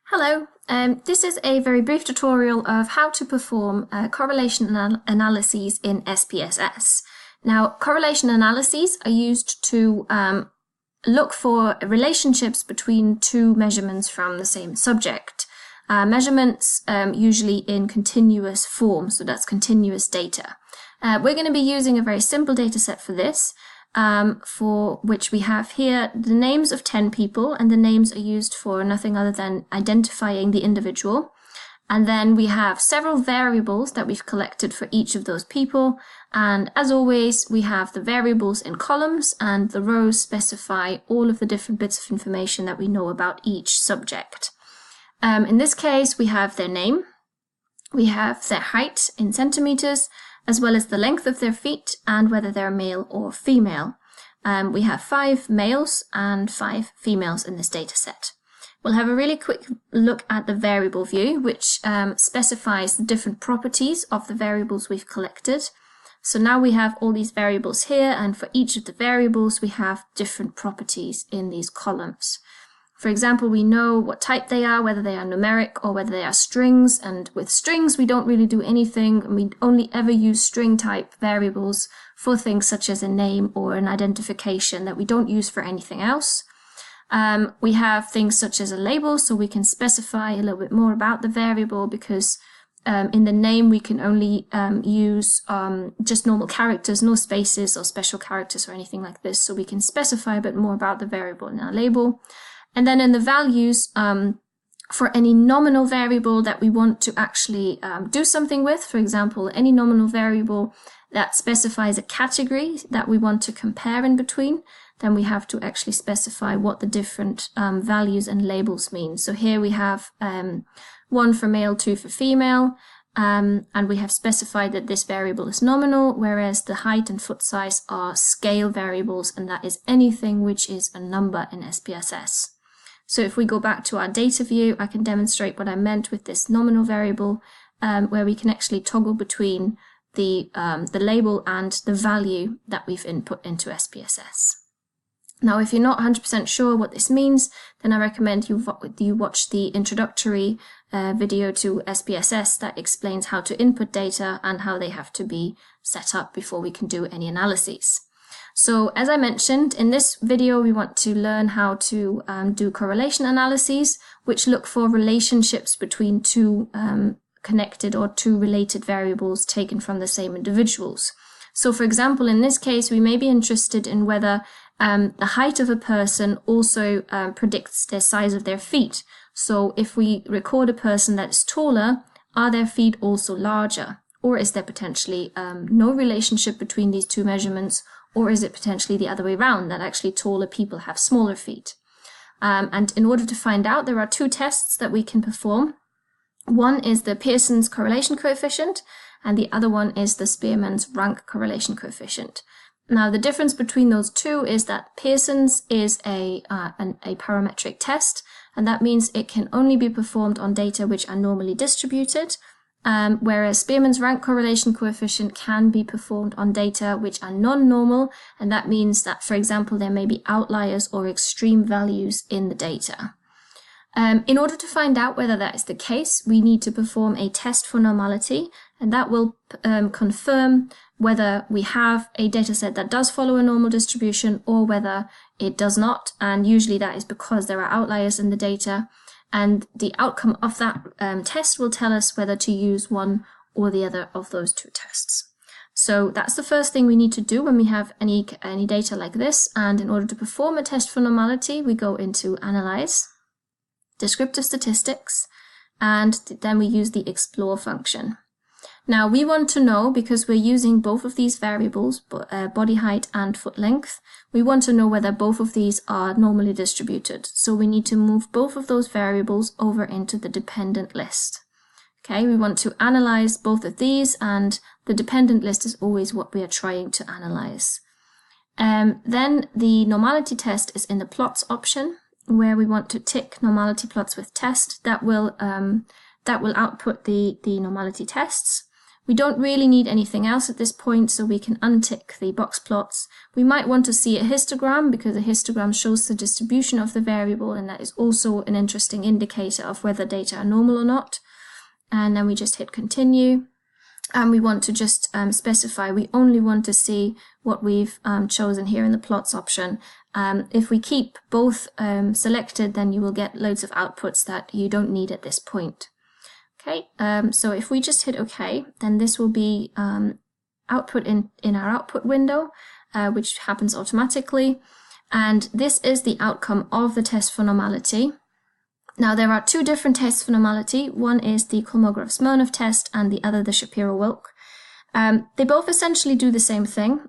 Hello, this is a very brief tutorial of how to perform correlation analyses in SPSS. Now, correlation analyses are used to look for relationships between two measurements from the same subject. Measurements usually in continuous form, so that's continuous data. We're going to be using a very simple data set for this. For which we have here the names of 10 people, and the names are used for nothing other than identifying the individual. And then we have several variables that we've collected for each of those people. And as always, we have the variables in columns, and the rows specify all of the different bits of information that we know about each subject. In this case, we have their name, we have their height in centimeters, as well as the length of their feet and whether they're male or female. We have 5 males and 5 females in this data set. We'll have a really quick look at the variable view, which specifies the different properties of the variables we've collected. So now we have all these variables here, and for each of the variables we have different properties in these columns. For example, we know what type they are, whether they are numeric or whether they are strings, and with strings we don't really do anything, and we only ever use string type variables for things such as a name or an identification that we don't use for anything else. We have things such as a label, so we can specify a little bit more about the variable, because in the name we can only use just normal characters, no spaces or special characters or anything like this, so we can specify a bit more about the variable in our label. And then in the values, for any nominal variable that we want to actually do something with, for example, any nominal variable that specifies a category that we want to compare in between, then we have to actually specify what the different values and labels mean. So here we have 1 for male, 2 for female, and we have specified that this variable is nominal, whereas the height and foot size are scale variables, and that is anything which is a number in SPSS. So if we go back to our data view, I can demonstrate what I meant with this nominal variable, where we can actually toggle between the label and the value that we've input into SPSS. Now, if you're not 100% sure what this means, then I recommend you watch the introductory video to SPSS that explains how to input data and how they have to be set up before we can do any analyses. So as I mentioned, in this video we want to learn how to do correlation analyses, which look for relationships between two connected or two related variables taken from the same individuals. So for example, in this case, we may be interested in whether the height of a person also predicts the size of their feet. So if we record a person that is taller, are their feet also larger? Or is there potentially no relationship between these two measurements? Or is it potentially the other way around, that actually taller people have smaller feet? And in order to find out, there are 2 tests that we can perform. One is the Pearson's correlation coefficient, and the other one is the Spearman's rank correlation coefficient. Now, the difference between those 2 is that Pearson's is a parametric test, and that means it can only be performed on data which are normally distributed, whereas Spearman's rank correlation coefficient can be performed on data which are non-normal, and that means that, for example, there may be outliers or extreme values in the data. In order to find out whether that is the case, we need to perform a test for normality, and that will confirm whether we have a dataset that does follow a normal distribution or whether it does not, and usually that is because there are outliers in the data. And the outcome of that test will tell us whether to use one or the other of those 2 tests. So that's the first thing we need to do when we have any data like this. And in order to perform a test for normality, we go into Analyze, Descriptive Statistics, and then we use the Explore function. Now we want to know, because we're using both of these variables, body height and foot length, we want to know whether both of these are normally distributed. So we need to move both of those variables over into the dependent list. Okay, we want to analyze both of these, and the dependent list is always what we are trying to analyze. Then the normality test is in the plots option, where we want to tick normality plots with test. That will output the normality tests. We don't really need anything else at this point, so we can untick the box plots. We might want to see a histogram because a histogram shows the distribution of the variable, and that is also an interesting indicator of whether data are normal or not. And then we just hit continue. And we want to just specify we only want to see what we've chosen here in the plots option. If we keep both selected, then you will get loads of outputs that you don't need at this point. Okay, so if we just hit OK, then this will be output in our output window, which happens automatically. And this is the outcome of the test for normality. Now, there are two different tests for normality. One is the Kolmogorov-Smirnov test and the other the Shapiro-Wilk. They both essentially do the same thing.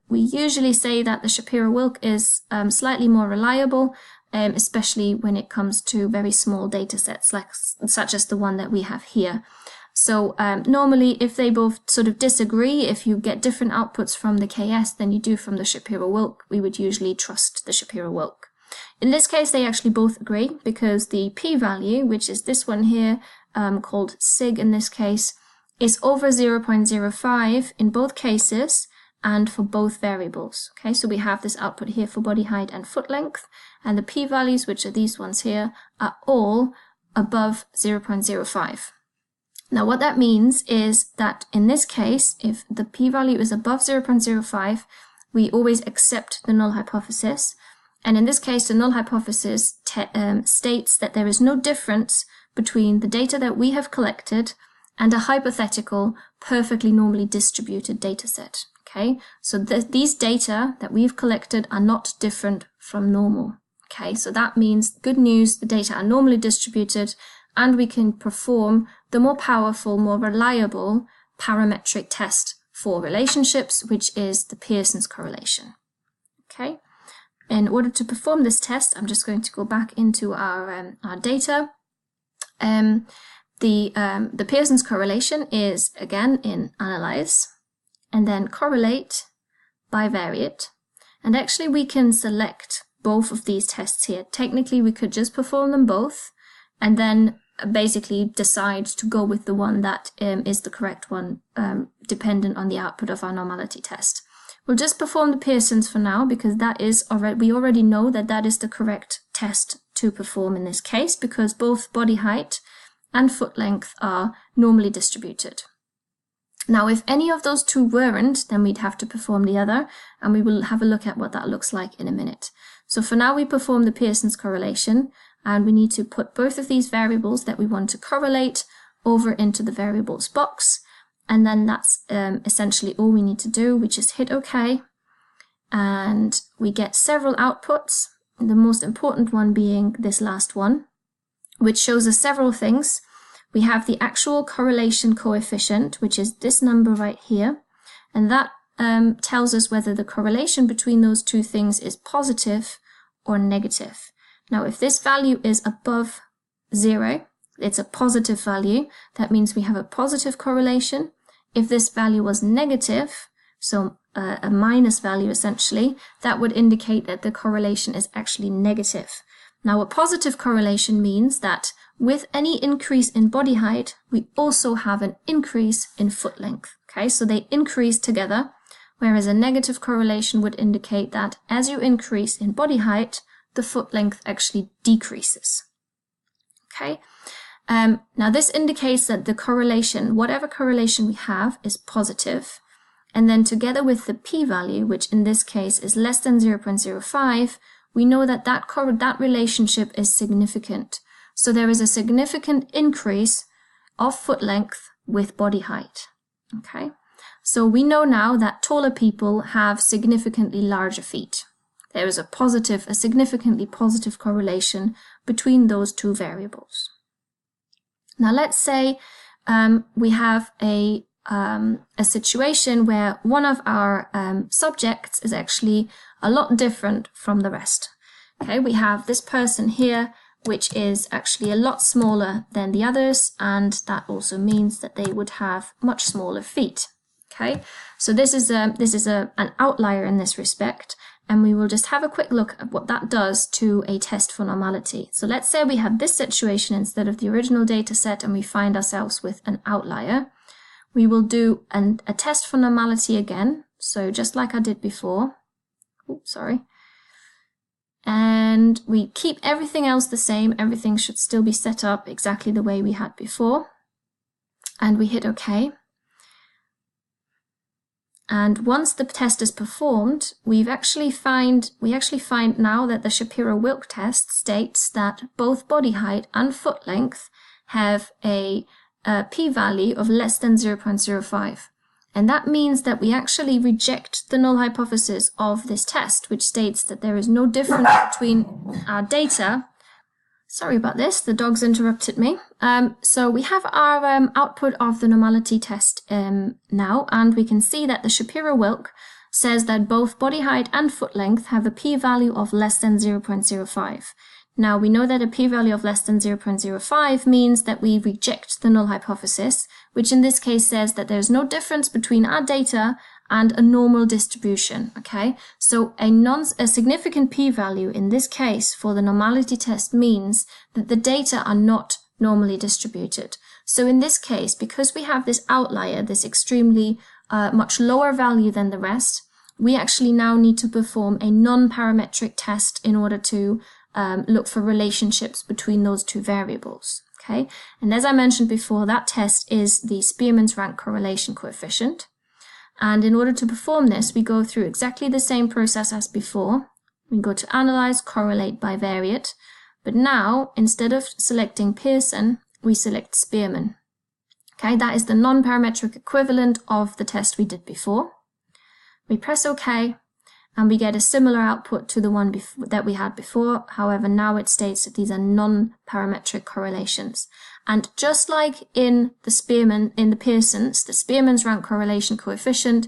We usually say that the Shapiro-Wilk is slightly more reliable, especially when it comes to very small data sets, such as the one that we have here. So normally, if they both sort of disagree, if you get different outputs from the KS than you do from the Shapiro-Wilk, we would usually trust the Shapiro-Wilk. In this case, they actually both agree because the p-value, which is this one here, called sig in this case, is over 0.05 in both cases and for both variables. Okay, so we have this output here for body height and foot length, and the p-values, which are these ones here, are all above 0.05. Now, what that means is that in this case, if the p-value is above 0.05, we always accept the null hypothesis. And in this case, the null hypothesis states that there is no difference between the data that we have collected and a hypothetical, perfectly normally distributed data set. Okay, so these data that we've collected are not different from normal. Okay, so that means good news, the data are normally distributed, and we can perform the more powerful, more reliable parametric test for relationships, which is the Pearson's correlation. Okay. In order to perform this test, I'm just going to go back into our data. The Pearson's correlation is, again, in Analyze, and then Correlate, Bivariate. And actually, we can select both of these tests here. Technically, we could just perform them both, and then basically decide to go with the one that is the correct one, dependent on the output of our normality test. We'll just perform the Pearson's for now because that is we already know that that is the correct test to perform in this case because both body height and foot length are normally distributed. Now, if any of those two weren't, then we'd have to perform the other, and we will have a look at what that looks like in a minute. So for now, we perform the Pearson's correlation, and we need to put both of these variables that we want to correlate over into the variables box. And then that's essentially all we need to do. We just hit OK, and we get several outputs, the most important one being this last one, which shows us several things. We have the actual correlation coefficient, which is this number right here, and that tells us whether the correlation between those two things is positive or negative. Now, if this value is above 0, it's a positive value. That means we have a positive correlation. If this value was negative, so a minus value essentially, that would indicate that the correlation is actually negative. Now, a positive correlation means that with any increase in body height, we also have an increase in foot length. Okay, so they increase together, whereas a negative correlation would indicate that as you increase in body height, the foot length actually decreases. Okay. Now this indicates that the correlation, whatever correlation we have, is positive, and then together with the p-value, which in this case is less than 0.05, we know that that relationship is significant. So there is a significant increase of foot length with body height. Okay, so we know now that taller people have significantly larger feet. There is a significantly positive correlation between those two variables. Now let's say we have a situation where one of our subjects is actually a lot different from the rest. Okay, we have this person here, which is actually a lot smaller than the others, and that also means that they would have much smaller feet. Okay, so this is an outlier in this respect, and we will just have a quick look at what that does to a test for normality. So let's say we have this situation instead of the original data set and we find ourselves with an outlier. we will do a test for normality again. So just like I did before. Oops, sorry. And we keep everything else the same. Everything should still be set up exactly the way we had before. And we hit OK. And once the test is performed, we actually find now that the Shapiro-Wilk test states that both body height and foot length have a p-value of less than 0.05. And that means that we actually reject the null hypothesis of this test, which states that there is no difference between our data. Sorry about this, the dogs interrupted me. So we have our output of the normality test now, and we can see that the Shapiro-Wilk says that both body height and foot length have a p-value of less than 0.05. Now we know that a p-value of less than 0.05 means that we reject the null hypothesis, which in this case says that there's no difference between our data and a normal distribution, okay? So a significant p-value in this case for the normality test means that the data are not normally distributed. So in this case, because we have this outlier, this extremely much lower value than the rest, we actually now need to perform a non-parametric test in order to look for relationships between those two variables, okay? And as I mentioned before, that test is the Spearman's rank correlation coefficient. And in order to perform this, we go through exactly the same process as before. We go to Analyze, Correlate, Bivariate. But now, instead of selecting Pearson, we select Spearman. Okay, that is the non-parametric equivalent of the test we did before. We press OK, and we get a similar output to the one that we had before. However, now it states that these are non-parametric correlations. And just like in the Pearson's, the Spearman's rank correlation coefficient,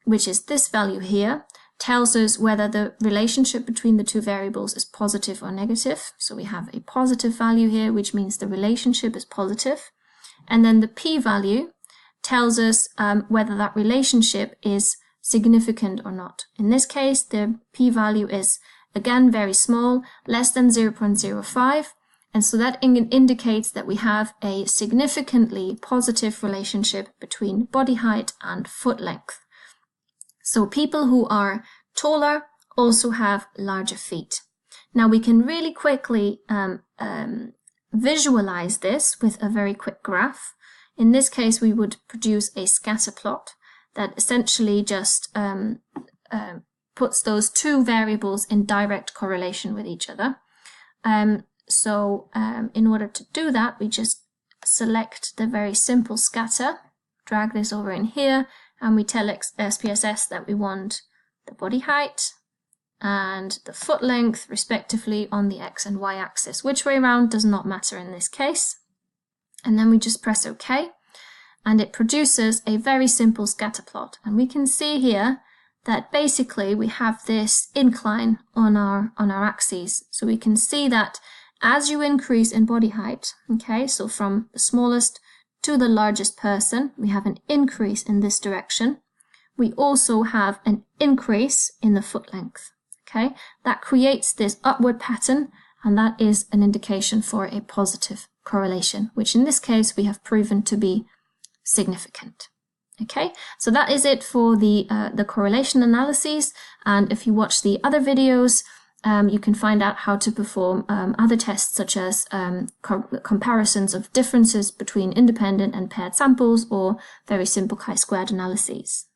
which is this value here, tells us whether the relationship between the two variables is positive or negative. So we have a positive value here, which means the relationship is positive. And then the p-value tells us whether that relationship is significant or not. In this case, the p-value is, again, very small, less than 0.05. And so that indicates that we have a significantly positive relationship between body height and foot length. So people who are taller also have larger feet. Now we can really quickly visualize this with a very quick graph. In this case, we would produce a scatter plot that essentially just puts those two variables in direct correlation with each other. So in order to do that, we just select the very simple scatter, drag this over in here, and we tell SPSS that we want the body height and the foot length, respectively, on the X and Y axis. Which way around does not matter in this case. And then we just press OK, and it produces a very simple scatter plot. And we can see here that basically we have this incline on our axes. So we can see that as you increase in body height, okay, so from the smallest to the largest person, we have an increase in this direction. We also have an increase in the foot length, okay? That creates this upward pattern, and that is an indication for a positive correlation, which in this case we have proven to be significant. Okay, so that is it for the correlation analyses, and if you watch the other videos, you can find out how to perform other tests such as comparisons of differences between independent and paired samples or very simple chi-squared analyses.